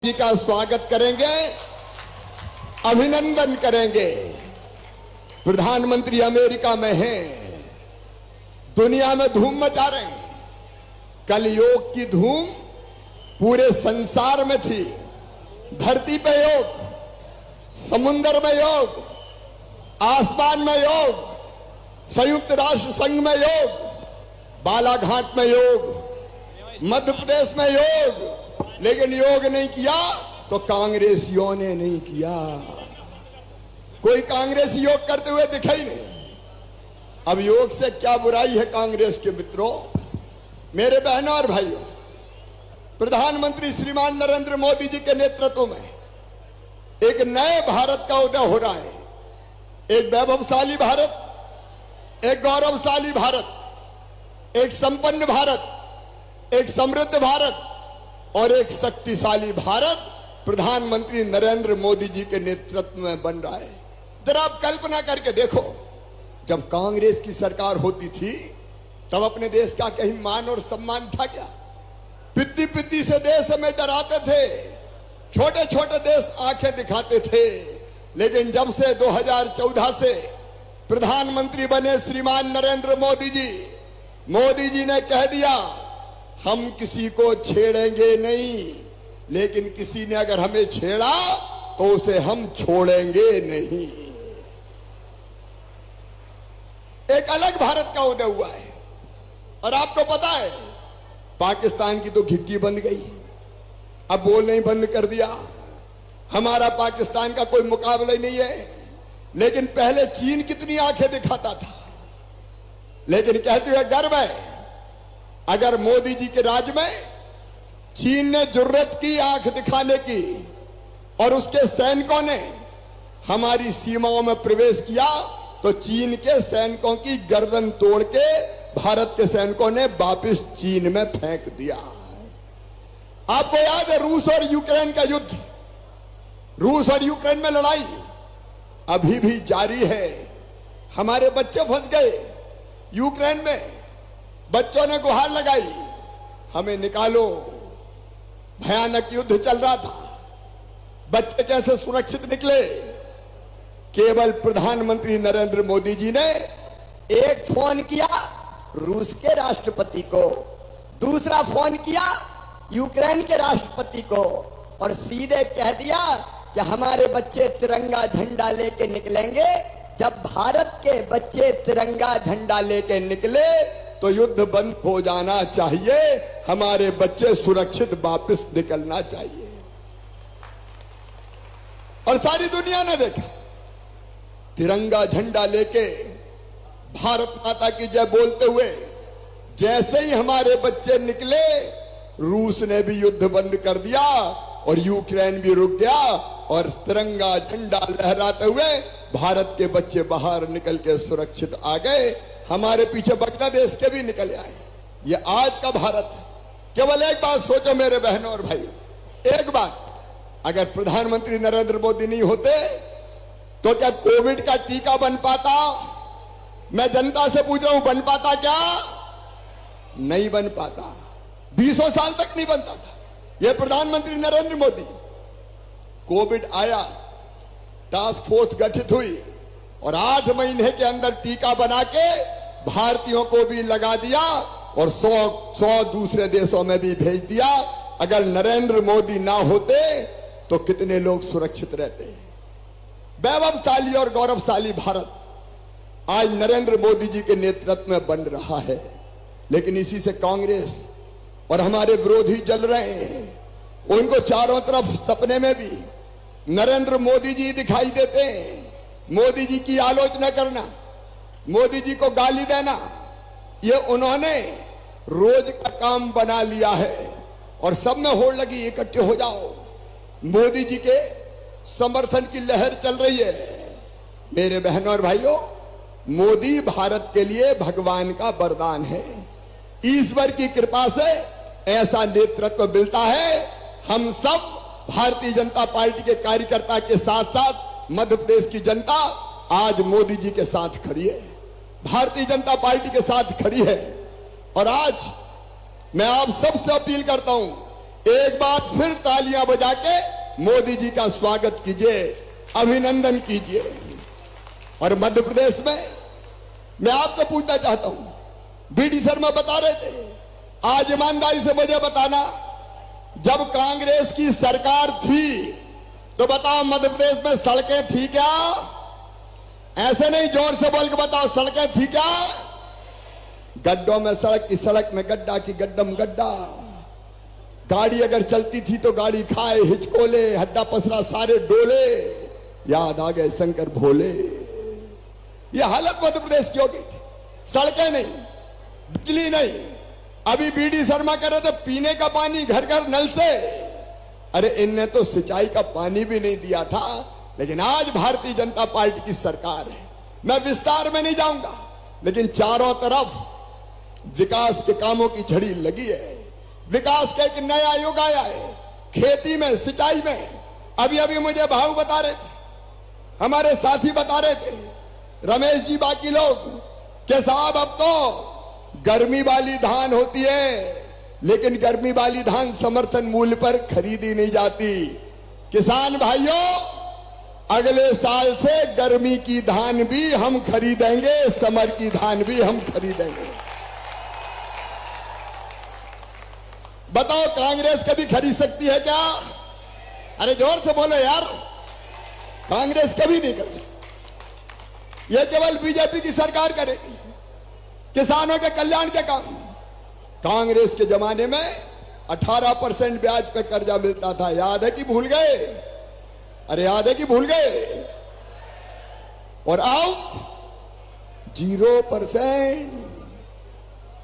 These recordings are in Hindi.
जी का स्वागत करेंगे, अभिनंदन करेंगे। प्रधानमंत्री अमेरिका में हैं, दुनिया में धूम मचा रहे हैं। कल योग की धूम पूरे संसार में थी। धरती पे योग, समुद्र में योग, आसमान में योग, संयुक्त राष्ट्र संघ में योग, बालाघाट में योग, मध्य प्रदेश में योग। लेकिन योग नहीं किया तो कांग्रेसियों ने नहीं किया। कोई कांग्रेसी योग करते हुए दिखा ही नहीं। अब योग से क्या बुराई है कांग्रेस के मित्रों, मेरे बहनों और भाइयों। प्रधानमंत्री श्रीमान नरेंद्र मोदी जी के नेतृत्व में एक नए भारत का उदय हो रहा है। एक वैभवशाली भारत, एक गौरवशाली भारत, एक संपन्न भारत, एक समृद्ध भारत और एक शक्तिशाली भारत प्रधानमंत्री नरेंद्र मोदी जी के नेतृत्व में बन रहा है। जरा आप कल्पना करके देखो, जब कांग्रेस की सरकार होती थी तब अपने देश का कहीं मान और सम्मान था क्या? पिद्दी पिद्दी से देश हमें डराते थे, छोटे छोटे देश आंखें दिखाते थे। लेकिन जब से 2014 से प्रधानमंत्री बने श्रीमान नरेंद्र मोदी जी ने कह दिया, हम किसी को छेड़ेंगे नहीं, लेकिन किसी ने अगर हमें छेड़ा तो उसे हम छोड़ेंगे नहीं। एक अलग भारत का उदय हुआ है। और आपको पता है, पाकिस्तान की तो घिग्गी बंद गई, अब बोलना ही बंद कर दिया। हमारा पाकिस्तान का कोई मुकाबला ही नहीं है। लेकिन पहले चीन कितनी आंखें दिखाता था, लेकिन कहते हुए गर्व है, अगर मोदी जी के राज में चीन ने जुर्रत की आंख दिखाने की और उसके सैनिकों ने हमारी सीमाओं में प्रवेश किया तो चीन के सैनिकों की गर्दन तोड़ के भारत के सैनिकों ने वापस चीन में फेंक दिया। आपको याद है रूस और यूक्रेन का युद्ध, रूस और यूक्रेन में लड़ाई अभी भी जारी है। हमारे बच्चे फंस गए यूक्रेन में, बच्चों ने गुहार लगाई, हमें निकालो। भयानक युद्ध चल रहा था, बच्चे कैसे सुरक्षित निकले? केवल प्रधानमंत्री नरेंद्र मोदी जी ने एक फोन किया रूस के राष्ट्रपति को, दूसरा फोन किया यूक्रेन के राष्ट्रपति को और सीधे कह दिया कि हमारे बच्चे तिरंगा झंडा लेके निकलेंगे। जब भारत के बच्चे तिरंगा झंडा लेके निकले तो युद्ध बंद हो जाना चाहिए, हमारे बच्चे सुरक्षित वापस निकलना चाहिए। और सारी दुनिया ने देखा, तिरंगा झंडा लेके भारत माता की जय बोलते हुए जैसे ही हमारे बच्चे निकले, रूस ने भी युद्ध बंद कर दिया और यूक्रेन भी रुक गया और तिरंगा झंडा लहराते हुए भारत के बच्चे बाहर निकल के सुरक्षित आ गए। हमारे पीछे बांग्लादेश के भी निकल आए। ये आज का भारत है। केवल एक बात सोचो मेरे बहनों और भाइयों, एक बात, अगर प्रधानमंत्री नरेंद्र मोदी नहीं होते तो क्या कोविड का टीका बन पाता? मैं जनता से पूछ रहा हूं, बन पाता क्या? नहीं बन पाता। 20 साल तक नहीं बनता था। यह प्रधानमंत्री नरेंद्र मोदी, कोविड आया, टास्क फोर्स गठित हुई और 8 महीने के अंदर टीका बना के भारतीयों को भी लगा दिया और 100 दूसरे देशों में भी भेज दिया। अगर नरेंद्र मोदी ना होते तो कितने लोग सुरक्षित रहते? वैभवशाली और गौरवशाली भारत आज नरेंद्र मोदी जी के नेतृत्व में बन रहा है। लेकिन इसी से कांग्रेस और हमारे विरोधी जल रहे हैं। उनको चारों तरफ सपने में भी नरेंद्र मोदी जी दिखाई देते हैं। मोदी जी की आलोचना करना, मोदी जी को गाली देना, ये उन्होंने रोज का काम बना लिया है। और सब में होड़ लगी, इकट्ठे हो जाओ, मोदी जी के समर्थन की लहर चल रही है। मेरे बहनों और भाइयों, मोदी भारत के लिए भगवान का वरदान है। ईश्वर की कृपा से ऐसा नेतृत्व मिलता है। हम सब भारतीय जनता पार्टी के कार्यकर्ता के साथ साथ मध्य प्रदेश की जनता आज मोदी जी के साथ खड़ी है, भारतीय जनता पार्टी के साथ खड़ी है। और आज मैं आप सबसे अपील करता हूं एक बार फिर तालियां बजा के मोदी जी का स्वागत कीजिए, अभिनंदन कीजिए। और मध्य प्रदेश में मैं आपको पूछना चाहता हूं, बीडी शर्मा बता रहे थे, आज ईमानदारी से मुझे बताना, जब कांग्रेस की सरकार थी तो बताओ मध्य प्रदेश में सड़कें थी क्या? ऐसे नहीं, जोर से बोल के बताओ, सड़कें थी क्या? गड्ढों में सड़क की सड़क में गड्ढा की गड्ढम गड्ढा। गाड़ी अगर चलती थी तो गाड़ी खाए हिचकोले, हड्डा पसरा सारे डोले, याद आ गए शंकर भोले। यह हालत मध्य प्रदेश की हो गई थी। सड़कें नहीं, बिजली नहीं। अभी बीडी शर्मा कह रहे थे पीने का पानी घर घर नल से। अरे इनने तो सिंचाई का पानी भी नहीं दिया था। लेकिन आज भारतीय जनता पार्टी की सरकार है। मैं विस्तार में नहीं जाऊंगा, लेकिन चारों तरफ विकास के कामों की झड़ी लगी है। विकास का एक नया युग आया है, खेती में, सिंचाई में। अभी अभी मुझे भाऊ बता रहे थे, हमारे साथी बता रहे थे, रमेश जी बाकी लोग, कि साहब अब तो गर्मी वाली धान होती है, लेकिन गर्मी वाली धान समर्थन मूल्य पर खरीदी नहीं जाती। किसान भाइयों, अगले साल से गर्मी की धान भी हम खरीदेंगे, समर की धान भी हम खरीदेंगे। बताओ कांग्रेस कभी खरीद सकती है क्या? अरे जोर से बोलो यार, कांग्रेस कभी नहीं कर सकती। यह केवल बीजेपी की सरकार करेगी किसानों के कल्याण के काम। कांग्रेस के जमाने में 18% ब्याज पे कर्जा मिलता था, याद है कि भूल गए? अरे याद है कि भूल गए? और आओ 0%।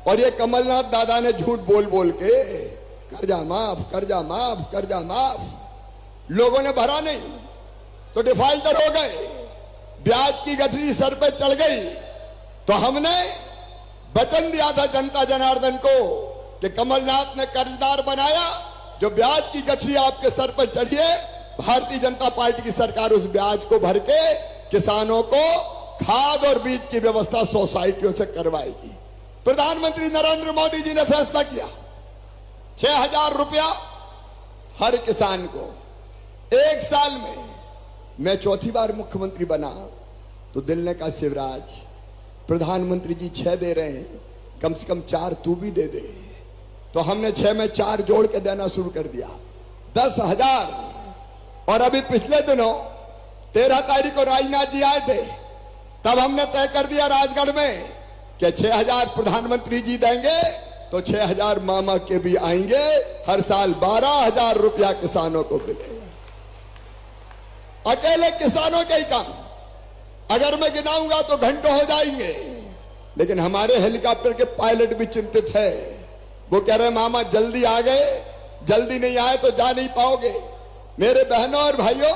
और ये कमलनाथ दादा ने झूठ बोल बोल के कर्जा माफ, कर्जा माफ, कर्जा माफ। लोगों ने भरा नहीं तो डिफॉल्टर हो गए, ब्याज की गठरी सर पे चढ़ गई। तो हमने वचन दिया था जनता जनार्दन को कि कमलनाथ ने कर्जदार बनाया, जो ब्याज की गठरी आपके सर पर चढ़ी है, भारतीय जनता पार्टी की सरकार उस ब्याज को भर के किसानों को खाद और बीज की व्यवस्था सोसाइटियों से करवाएगी। प्रधानमंत्री नरेंद्र मोदी जी ने फैसला किया 6,000 रुपया हर किसान को एक साल में। मैं चौथी बार मुख्यमंत्री बना तो दिल ने कहा शिवराज, प्रधानमंत्री जी 6 दे रहे हैं, कम से कम 4 तू भी दे दे। तो हमने 6 में 4 जोड़ के देना शुरू कर दिया, 10,000। और अभी पिछले दिनों 13 तारीख को राजनाथ जी आए थे, तब हमने तय कर दिया राजगढ़ में कि 6,000 प्रधानमंत्री जी देंगे तो 6,000 मामा के भी आएंगे। हर साल 12,000 रुपया किसानों को मिलेगा। अकेले किसानों के ही काम अगर मैं गिनाऊंगा तो घंटों हो जाएंगे। लेकिन हमारे हेलीकॉप्टर के पायलट भी चिंतित है। वो कह रहे मामा जल्दी आ गए, जल्दी नहीं आए तो जा नहीं पाओगे। मेरे बहनों और भाइयों,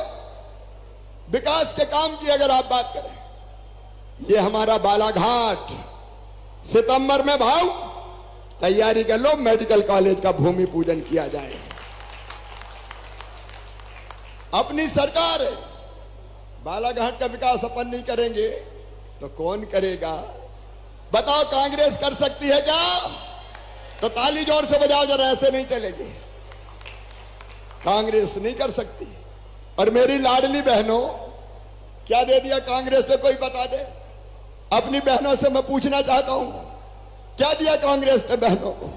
विकास के काम की अगर आप बात करें, ये हमारा बालाघाट, सितंबर में भाव तैयारी कर लो, मेडिकल कॉलेज का भूमि पूजन किया जाए। अपनी सरकार है, बालाघाट का विकास अपन नहीं करेंगे तो कौन करेगा? बताओ कांग्रेस कर सकती है क्या? तो ताली जोर से बजाओ जरा, ऐसे नहीं चलेगी। कांग्रेस नहीं कर सकती। और मेरी लाडली बहनों, क्या दे दिया कांग्रेस से कोई बता दे? अपनी बहनों से मैं पूछना चाहता हूं, क्या दिया कांग्रेस ने बहनों को?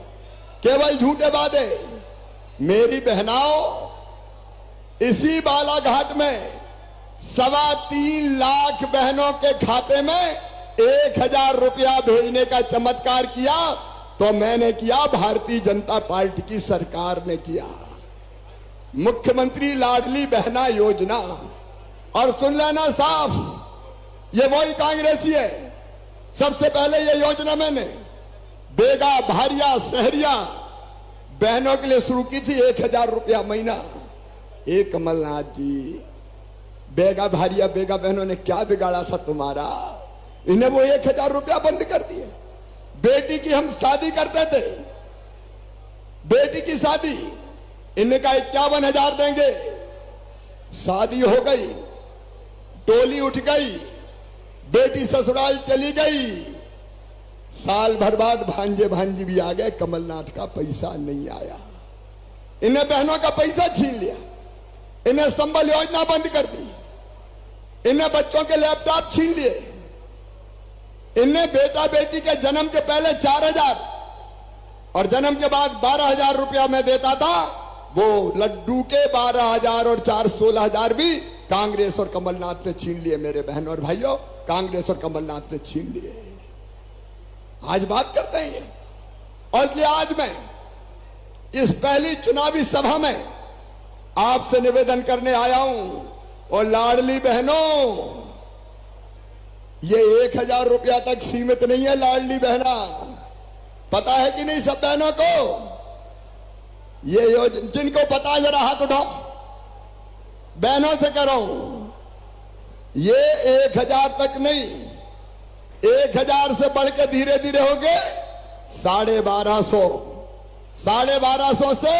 केवल झूठे वादे। मेरी बहनाओं, इसी बालाघाट में 3.25 लाख बहनों के खाते में 1,000 रुपया भेजने का चमत्कार किया तो मैंने किया, भारतीय जनता पार्टी की सरकार ने किया। मुख्यमंत्री लाडली बहना योजना। और सुन लेना साफ, ये वही कांग्रेसी है। सबसे पहले ये योजना मैंने बेगा, भारिया, सहरिया बहनों के लिए शुरू की थी, 1,000 रुपया महीना। एक कमलनाथ जी, बेगा भारिया बेगा बहनों ने क्या बिगाड़ा था तुम्हारा? इन्हें वो 1,000 रुपया बंद कर दिए। बेटी की हम शादी करते थे, बेटी की शादी इन्हें कहा 51,000 देंगे। शादी हो गई, टोली उठ गई, बेटी ससुराल चली गई। साल भर बाद भांजे भांजी भी आ गए, कमलनाथ का पैसा नहीं आया। इन्हें बहनों का पैसा छीन लिया, इन्हें संबल योजना बंद कर दी, इन्हें बच्चों के लैपटॉप छीन लिए, इन्हें बेटा बेटी के जन्म के पहले 4,000 और जन्म के बाद 12,000 रुपया मैं देता था, वो लड्डू के 12,000 और 4 16,000 भी कांग्रेस और कमलनाथ ने छीन लिए। मेरे बहनों और भाइयों, कांग्रेस और कमलनाथ ने छीन लिए। आज बात करते हैं ये, और इसलिए आज मैं इस पहली चुनावी सभा में आपसे निवेदन करने आया हूं, और लाडली बहनों, ये 1,000 रुपया तक सीमित नहीं है लाडली बहना, पता है कि नहीं सब बहनों को? ये योजना जिनको पता है जरा हाथ उठाओ, बहनों से कह रहा हूं, ये 1,000 तक नहीं, 1,000 से बढ़ के धीरे धीरे होंगे 1,250, 1,250 से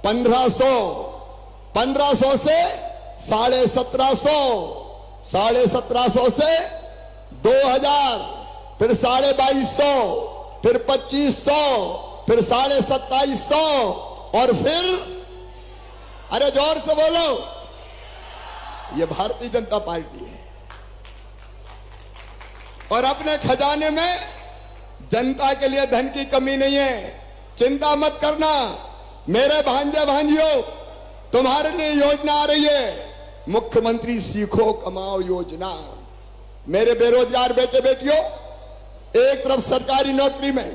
1,500, 1,500 से 1,750, 1,750 से 2,000, फिर 2,250, फिर 2,500, फिर 2,2700, और फिर अरे जोर से बोलो, ये भारतीय जनता पार्टी है। और अपने खजाने में जनता के लिए धन की कमी नहीं है, चिंता मत करना मेरे भांजे भांजियों, तुम्हारे लिए योजना आ रही है, मुख्यमंत्री सीखो कमाओ योजना। मेरे बेरोजगार बेटे बेटियों, एक तरफ सरकारी नौकरी में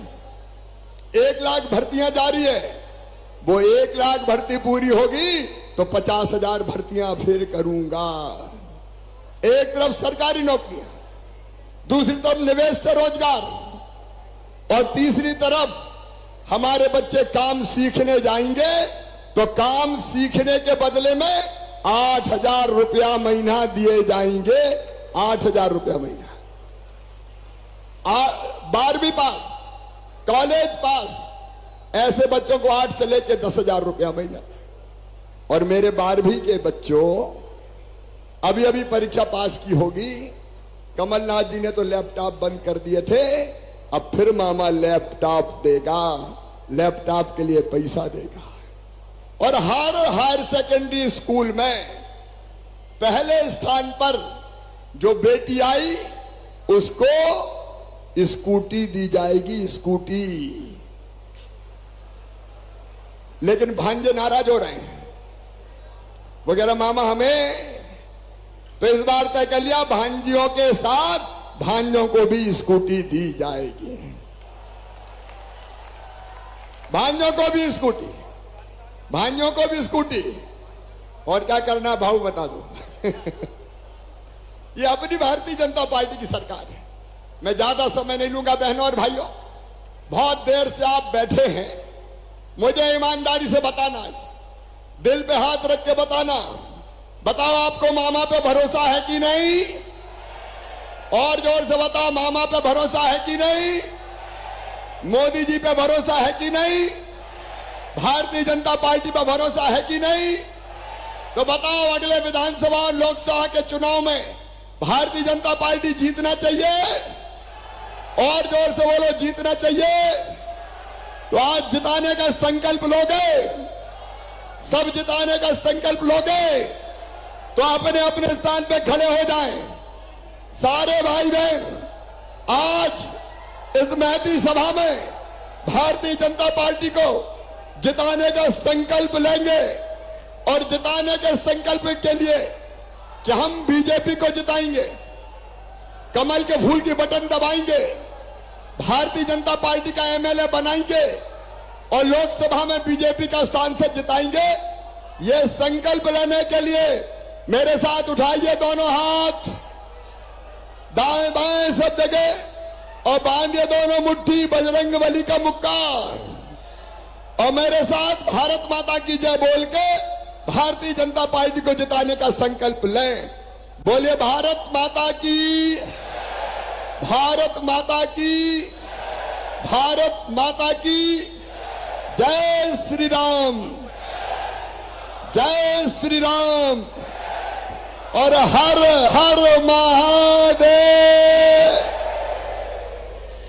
1 लाख भर्तियां जारी है, वो 1 लाख भर्ती पूरी होगी तो 50,000 भर्तियां फिर करूंगा। एक तरफ सरकारी नौकरियां, दूसरी तरफ निवेश से रोजगार, और तीसरी तरफ हमारे बच्चे काम सीखने जाएंगे तो काम सीखने के बदले में 8,000 रुपया महीना दिए जाएंगे। 8,000 रुपया महीना। 12वीं पास, कॉलेज पास, ऐसे बच्चों को 8 से लेकर 10,000 रुपया महीना था। और मेरे 12वीं के बच्चों, अभी अभी परीक्षा पास की होगी, कमलनाथ जी ने तो लैपटॉप बंद कर दिए थे, अब फिर मामा लैपटॉप देगा, लैपटॉप के लिए पैसा देगा। और हर हायर सेकेंडरी स्कूल में पहले स्थान पर जो बेटी आई उसको स्कूटी दी जाएगी, स्कूटी। लेकिन भांजे नाराज हो रहे हैं, वो कह रहे मामा हमें, तो इस बार तय कर लिया भांजियों के साथ भांजों को भी स्कूटी दी जाएगी। भांजों को भी स्कूटी, भांजों को भी स्कूटी। और क्या करना भाऊ बता दो। ये अपनी भारतीय जनता पार्टी की सरकार है। मैं ज्यादा समय नहीं लूंगा बहनों और भाइयों, बहुत देर से आप बैठे हैं, मुझे ईमानदारी से बताना, दिल पे हाथ रख के बताना, बताओ आपको मामा पे भरोसा है कि नहीं? और जोर से बताओ, मामा पे भरोसा है कि नहीं? मोदी जी पे भरोसा है कि नहीं? भारतीय जनता पार्टी पे भरोसा है कि नहीं? तो बताओ, अगले विधानसभा और लोकसभा के चुनाव में भारतीय जनता पार्टी जीतना चाहिए? और जोर से बोलो, जीतना चाहिए। तो आज जिताने का संकल्प लोगे, सब जिताने का संकल्प लोगे, तो अपने अपने स्थान पे खड़े हो जाएं। सारे भाई बहन आज इस महती सभा में भारतीय जनता पार्टी को जिताने का संकल्प लेंगे, और जिताने के संकल्प के लिए कि हम बीजेपी को जिताएंगे, कमल के फूल की बटन दबाएंगे, भारतीय जनता पार्टी का एमएलए बनाएंगे और लोकसभा में बीजेपी का सांसद जिताएंगे। ये संकल्प लेने के लिए मेरे साथ उठाइए दोनों हाथ, दाएं बाएं सब जगह, और बांधिए दोनों मुट्ठी बजरंगबली का मुक्का, और मेरे साथ भारत माता की जय बोल के भारतीय जनता पार्टी को जिताने का संकल्प लें। बोलिए भारत माता की, भारत माता की, भारत माता की जय श्री राम, जय श्री राम, और हर हर महादेव।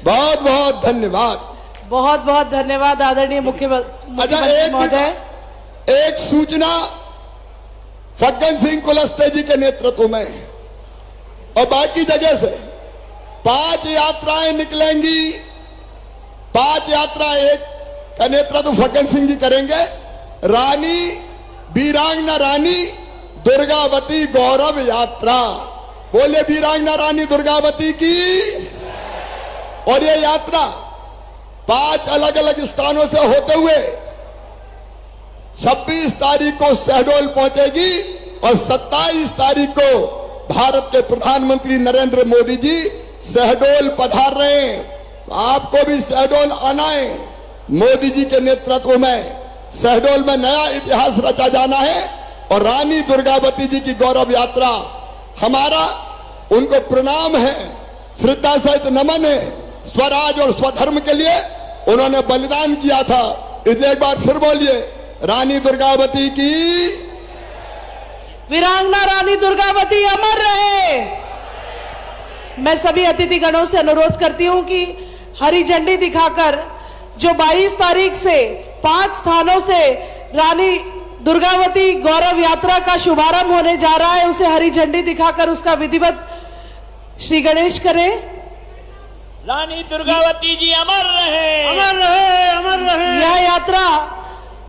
बहुत बहुत धन्यवाद। बहुत बहुत धन्यवाद आदरणीय मुख्यमंत्री महोदय। एक सूचना फग्गन सिंह कुलस्ते जी के नेतृत्व में और बाकी जगह से 5 यात्राएं निकलेंगी। 5 यात्रा, एक का नेतृत्व फग्गन सिंह जी करेंगे। रानी वीरांगना रानी दुर्गावती गौरव यात्रा, बोले वीरांगना रानी दुर्गावती की। और ये यात्रा 5 अलग अलग स्थानों से होते हुए 26 तारीख को शहडोल पहुंचेगी और 27 तारीख को भारत के प्रधानमंत्री नरेंद्र मोदी जी शहडोल पधार रहे हैं। तो आपको भी शहडोल आना है। मोदी जी के नेतृत्व में शहडोल में नया इतिहास रचा जाना है और रानी दुर्गावती जी की गौरव यात्रा, हमारा उनको प्रणाम है, श्रद्धा सहित नमन है। स्वराज और स्वधर्म के लिए उन्होंने बलिदान किया था। इसलिए एक बार फिर बोलिए, रानी दुर्गावती की। वीरांगना रानी दुर्गावती अमर रहे। मैं सभी अतिथि गणों से अनुरोध करती हूं कि हरी झंडी दिखाकर जो 22 तारीख से 5 स्थानों से रानी दुर्गावती गौरव यात्रा का शुभारंभ होने जा रहा है, उसे हरी झंडी दिखाकर उसका विधिवत श्री गणेश करें। रानी दुर्गावती जी अमर रहे, अमर रहे, अमर रहे। यह यात्रा